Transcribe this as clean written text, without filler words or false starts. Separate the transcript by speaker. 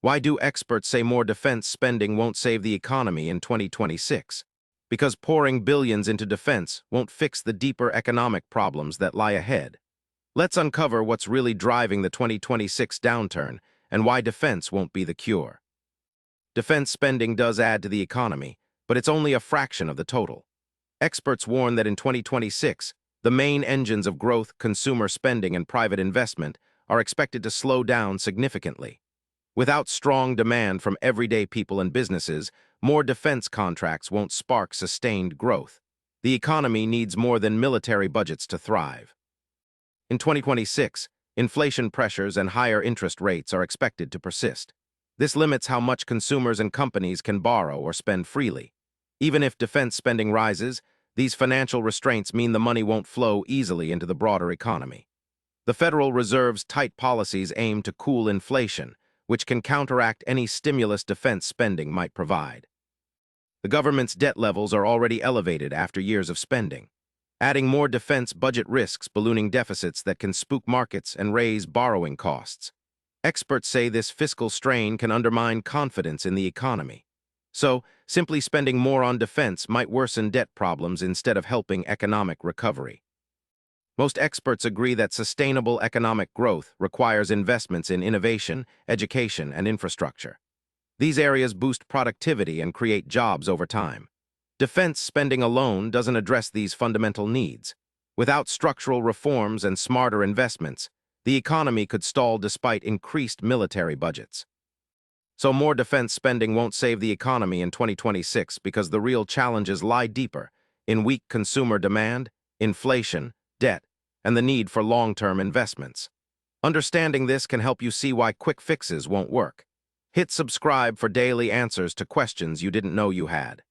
Speaker 1: Why do experts say more defense spending won't save the economy in 2026? Because pouring billions into defense won't fix the deeper economic problems that lie ahead. Let's uncover what's really driving the 2026 downturn and why defense won't be the cure. Defense spending does add to the economy, but it's only a fraction of the total. Experts warn that in 2026, the main engines of growth, consumer spending, and private investment are expected to slow down significantly. Without strong demand from everyday people and businesses, more defense contracts won't spark sustained growth. The economy needs more than military budgets to thrive. In 2026, inflation pressures and higher interest rates are expected to persist. This limits how much consumers and companies can borrow or spend freely. Even if defense spending rises, these financial restraints mean the money won't flow easily into the broader economy. The Federal Reserve's tight policies aim to cool inflation, which can counteract any stimulus defense spending might provide. The government's debt levels are already elevated after years of spending. Adding more defense budget risks ballooning deficits that can spook markets and raise borrowing costs. Experts say this fiscal strain can undermine confidence in the economy. So, simply spending more on defense might worsen debt problems instead of helping economic recovery. Most experts agree that sustainable economic growth requires investments in innovation, education, and infrastructure. These areas boost productivity and create jobs over time. Defense spending alone doesn't address these fundamental needs. Without structural reforms and smarter investments, the economy could stall despite increased military budgets. So more defense spending won't save the economy in 2026 because the real challenges lie deeper in weak consumer demand, inflation, debt, and the need for long-term investments. Understanding this can help you see why quick fixes won't work. Hit subscribe for daily answers to questions you didn't know you had.